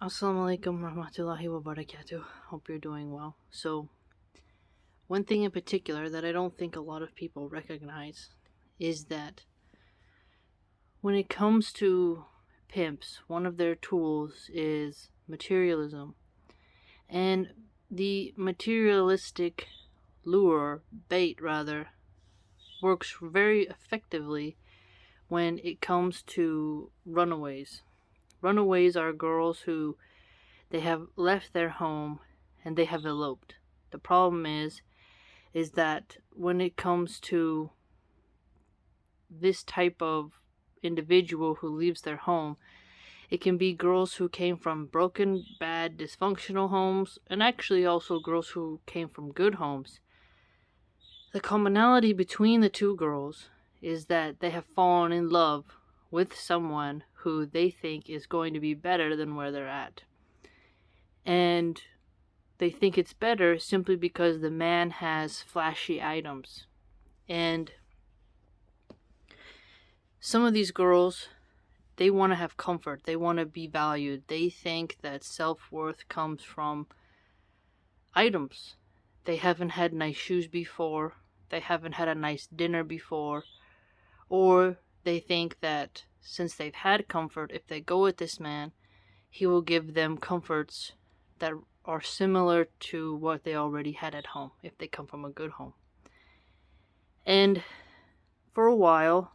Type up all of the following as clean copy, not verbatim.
Assalamu alaikum warahmatullahi wabarakatuh. Hope you're doing well. So, one thing in particular that I don't think a lot of people recognize is that when it comes to pimps, one of their tools is materialism. And the materialistic bait rather, works very effectively when it comes to runaways. Runaways are girls who they have left their home and they have eloped. The problem is that when it comes to this type of individual who leaves their home, it can be girls who came from broken, bad, dysfunctional homes, and actually also girls who came from good homes. The commonality between the two girls is that they have fallen in love with someone who they think is going to be better than where they're at. And they think it's better simply because the man has flashy items. And some of these girls, they want to have comfort. They want to be valued. They think that self-worth comes from items. They haven't had nice shoes before. They haven't had a nice dinner before. Or they think that since they've had comfort, if they go with this man, he will give them comforts that are similar to what they already had at home, if they come from a good home. And for a while,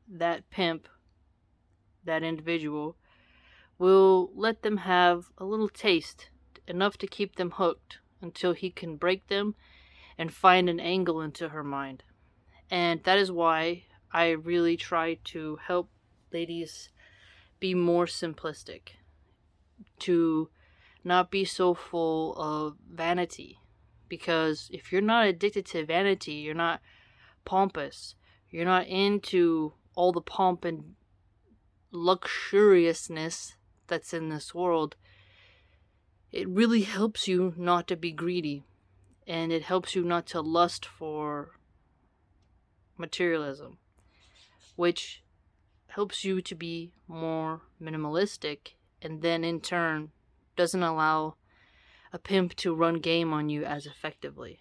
that pimp, that individual, will let them have a little taste, enough to keep them hooked, until he can break them and find an angle into her mind. And that is why I really try to help ladies be more simplistic, to not be so full of vanity. Because if you're not addicted to vanity, you're not pompous, you're not into all the pomp and luxuriousness that's in this world, it really helps you not to be greedy, and it helps you not to lust for materialism, which helps you to be more minimalistic, and then in turn doesn't allow a pimp to run game on you as effectively.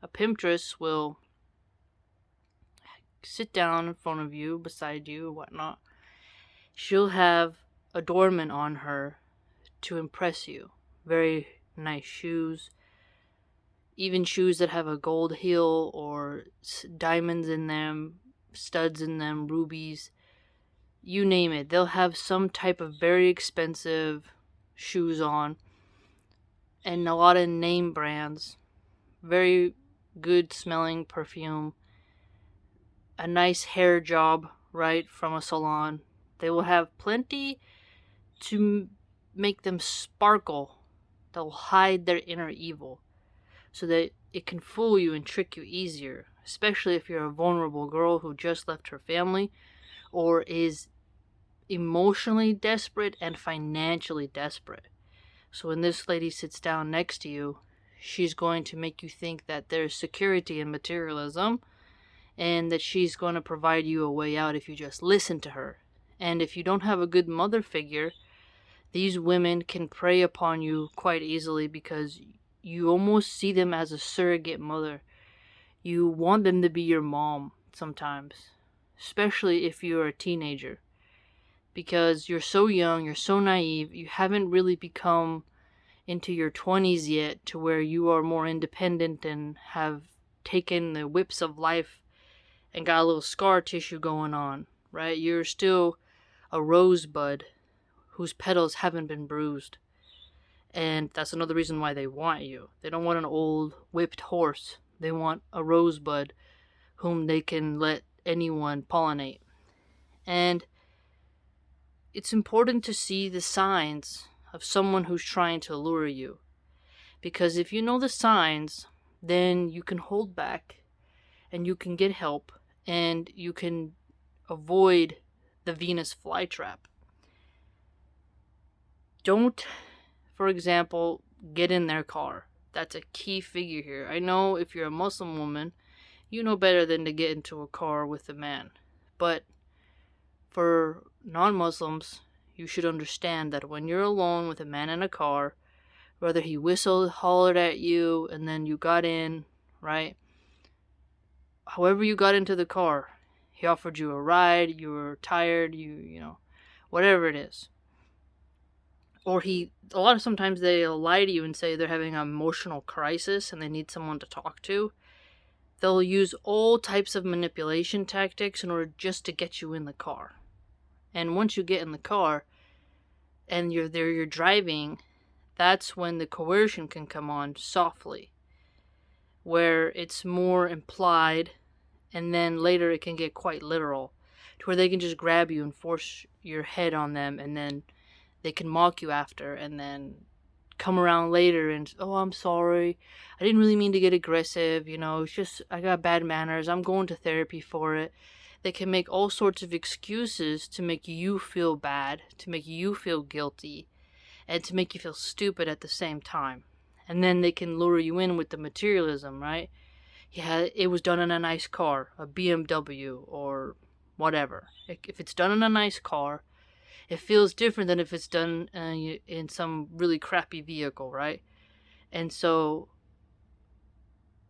A pimptress will sit down in front of you, beside you, whatnot. She'll have adornment on her to impress you. Very nice shoes, even shoes that have a gold heel or diamonds in them, studs in them, rubies, you name it. They'll have some type of very expensive shoes on, and a lot of name brands, very good smelling perfume, a nice hair job right from a salon. They will have plenty to make them sparkle. They'll hide their inner evil so that it can fool you and trick you easier, especially if you're a vulnerable girl who just left her family or is emotionally desperate and financially desperate. So when this lady sits down next to you, she's going to make you think that there's security in materialism and that she's going to provide you a way out if you just listen to her. And if you don't have a good mother figure, these women can prey upon you quite easily because you almost see them as a surrogate mother. You want them to be your mom sometimes, especially if you're a teenager, because you're so young, you're so naive, you haven't really become into your 20s yet to where you are more independent and have taken the whips of life and got a little scar tissue going on, right? You're still a rosebud whose petals haven't been bruised. And that's another reason why they want you. They don't want an old whipped horse. They want a rosebud whom they can let anyone pollinate. And it's important to see the signs of someone who's trying to lure you. Because if you know the signs, then you can hold back and you can get help and you can avoid the Venus flytrap. Don't, for example, get in their car. That's a key figure here. I know if you're a Muslim woman, you know better than to get into a car with a man. But for non-Muslims, you should understand that when you're alone with a man in a car, whether he whistled, hollered at you, and then you got in, right? However you got into the car, he offered you a ride, you were tired, you know, whatever it is. Or sometimes they'll lie to you and say they're having an emotional crisis and they need someone to talk to. They'll use all types of manipulation tactics in order just to get you in the car. And once you get in the car and you're driving, that's when the coercion can come on softly, where it's more implied, and then later it can get quite literal, to where they can just grab you and force your head on them, and then they can mock you after, and then come around later and, oh, I'm sorry, I didn't really mean to get aggressive, you know, it's just, I got bad manners, I'm going to therapy for it. They can make all sorts of excuses to make you feel bad, to make you feel guilty, and to make you feel stupid at the same time. And then they can lure you in with the materialism, right? Yeah, it was done in a nice car, a BMW or whatever. If it's done in a nice car, it feels different than if it's done in some really crappy vehicle, right? And so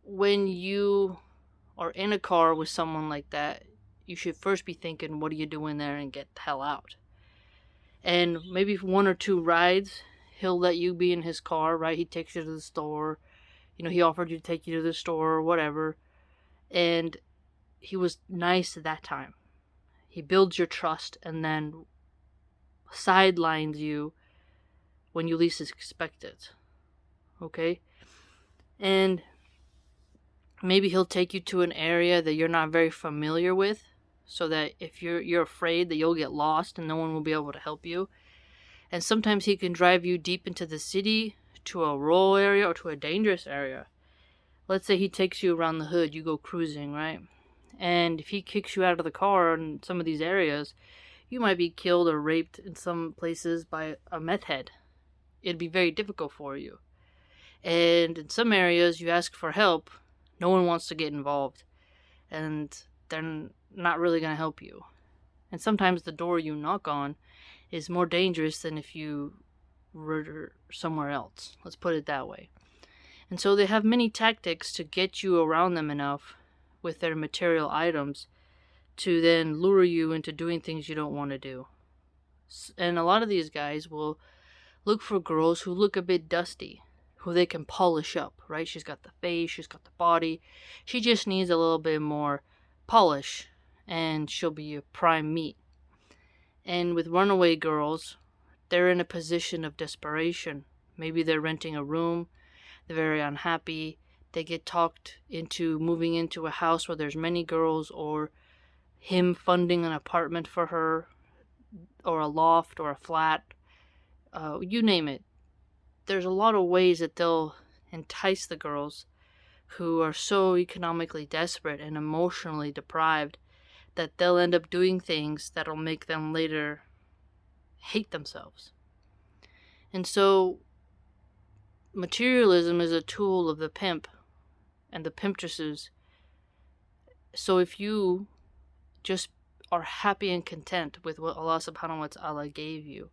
when you are in a car with someone like that, you should first be thinking, what are you doing there, and get the hell out. And maybe 1 or 2 rides, he'll let you be in his car, right? He takes you to the store. You know, he offered you to take you to the store or whatever. And he was nice at that time. He builds your trust and then sidelines you when you least expect it. Okay? And maybe he'll take you to an area that you're not very familiar with, so that if you're afraid that you'll get lost and no one will be able to help you. And sometimes he can drive you deep into the city, to a rural area, or to a dangerous area. Let's say he takes you around the hood, you go cruising, right? And if he kicks you out of the car in some of these areas, you might be killed or raped in some places by a meth head. It'd be very difficult for you. And in some areas, you ask for help, no one wants to get involved. And they're not really going to help you. And sometimes the door you knock on is more dangerous than if you were somewhere else. Let's put it that way. And so they have many tactics to get you around them enough with their material items to then lure you into doing things you don't want to do. And a lot of these guys will look for girls who look a bit dusty, who they can polish up, right? She's got the face, she's got the body. She just needs a little bit more polish, and she'll be a prime meat. And with runaway girls, they're in a position of desperation. Maybe they're renting a room, they're very unhappy, they get talked into moving into a house where there's many girls, or him funding an apartment for her, or a loft, or a flat, you name it. There's a lot of ways that they'll entice the girls who are so economically desperate and emotionally deprived that they'll end up doing things that'll make them later hate themselves. And so materialism is a tool of the pimp and the pimptresses. So if you just are happy and content with what Allah subhanahu wa ta'ala gave you,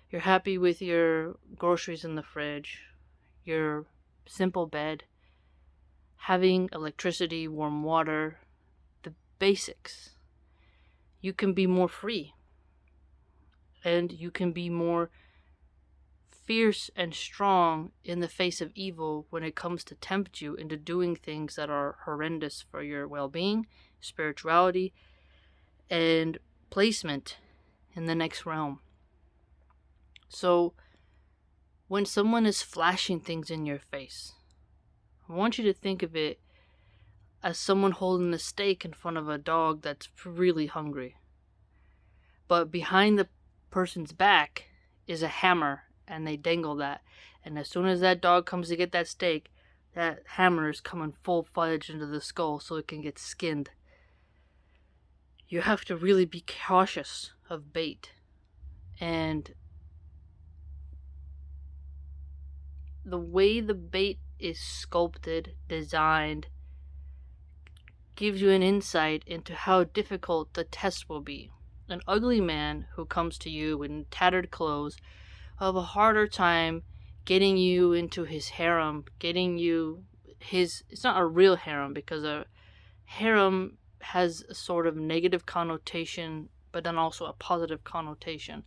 you're happy with your groceries in the fridge, your simple bed, having electricity, warm water, the basics, you can be more free. And you can be more fierce and strong in the face of evil when it comes to tempt you into doing things that are horrendous for your well-being, spirituality, and placement in the next realm. So when someone is flashing things in your face, I want you to think of it as someone holding a steak in front of a dog that's really hungry. But behind the person's back is a hammer, and they dangle that. And as soon as that dog comes to get that steak, that hammer is coming full-fledged into the skull so it can get skinned. You have to really be cautious of bait. And the way the bait is sculpted, designed, gives you an insight into how difficult the test will be. an ugly man who comes to you in tattered clothes will have a harder time getting you into his harem, getting you his. It's not a real harem, because a harem has a sort of negative connotation, but then also a positive connotation.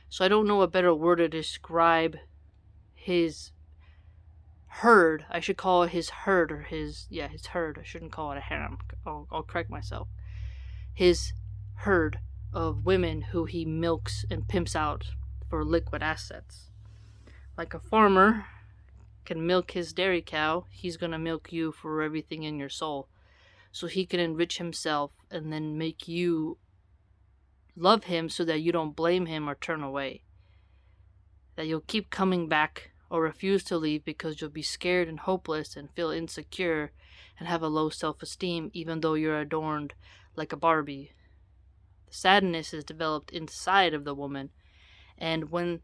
So I don't know a better word to describe his herd. I should call it his herd, or his herd. I shouldn't call it a harem. I'll correct myself. His herd of women who he milks and pimps out for liquid assets. Like a farmer can milk his dairy cow, he's gonna milk you for everything in your soul. So he can enrich himself and then make you love him so that you don't blame him or turn away. That you'll keep coming back or refuse to leave because you'll be scared and hopeless and feel insecure and have a low self-esteem even though you're adorned like a Barbie. The sadness is developed inside of the woman, and when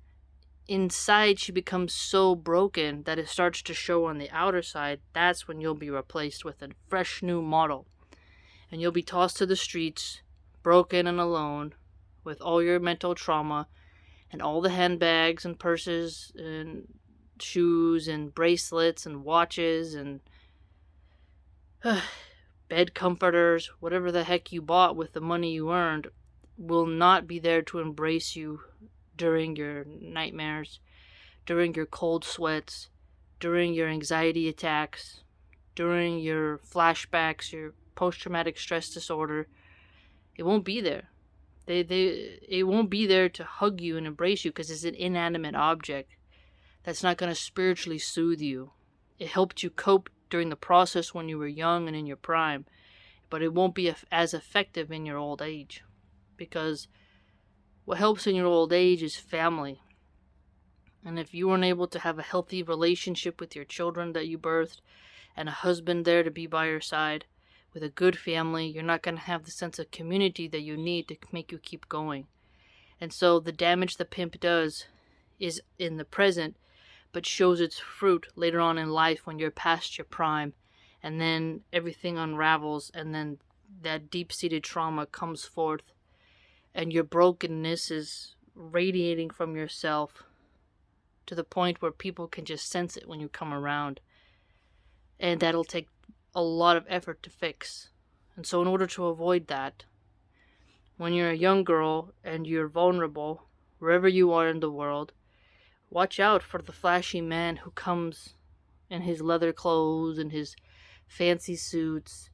inside she becomes so broken that it starts to show on the outer side, that's when you'll be replaced with a fresh new model. And you'll be tossed to the streets, broken and alone, with all your mental trauma and all the handbags and purses and shoes and bracelets and watches and bed comforters, whatever the heck you bought with the money you earned, will not be there to embrace you during your nightmares, during your cold sweats, during your anxiety attacks, during your flashbacks, your post-traumatic stress disorder. It won't be there. It won't be there to hug you and embrace you because it's an inanimate object that's not going to spiritually soothe you. It helped you cope during the process when you were young and in your prime, but it won't be as effective in your old age, because what helps in your old age is family. And if you weren't able to have a healthy relationship with your children that you birthed and a husband there to be by your side with a good family, you're not going to have the sense of community that you need to make you keep going. And so the damage the pimp does is in the present, but shows its fruit later on in life when you're past your prime, and then everything unravels, and then that deep-seated trauma comes forth, and your brokenness is radiating from yourself to the point where people can just sense it when you come around. And that'll take a lot of effort to fix. And so in order to avoid that, when you're a young girl and you're vulnerable, wherever you are in the world, watch out for the flashy man who comes in his leather clothes and his fancy suits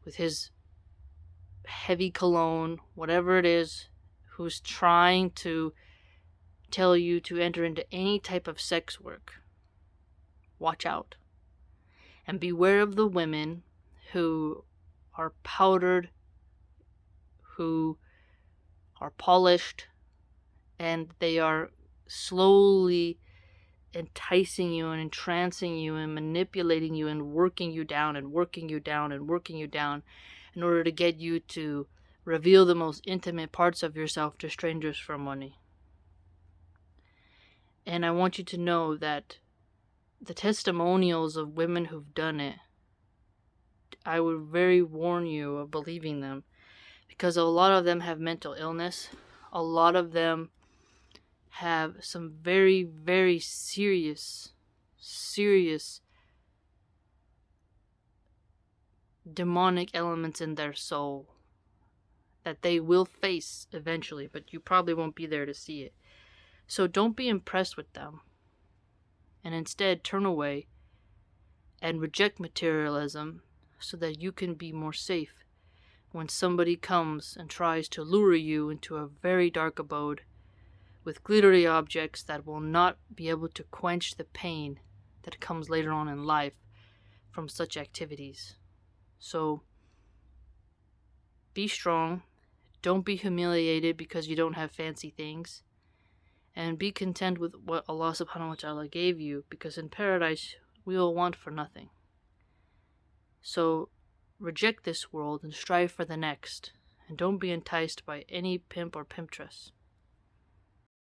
with his heavy cologne, whatever it is, who's trying to tell you to enter into any type of sex work. Watch out. And beware of the women who are powdered, who are polished, and they are slowly enticing you and entrancing you and manipulating you and working you down and working you down and working you down in order to get you to reveal the most intimate parts of yourself to strangers for money. And I want you to know that the testimonials of women who've done it, I would very warn you of believing them, because a lot of them have mental illness. A lot of them have some very, very serious demonic elements in their soul that they will face eventually, but you probably won't be there to see it. So don't be impressed with them, and instead turn away and reject materialism so that you can be more safe when somebody comes and tries to lure you into a very dark abode with glittery objects that will not be able to quench the pain that comes later on in life from such activities. So be strong. Don't be humiliated because you don't have fancy things. And be content with what Allah subhanahu wa ta'ala gave you, because in paradise we will want for nothing. So reject this world and strive for the next, and don't be enticed by any pimp or pimptress.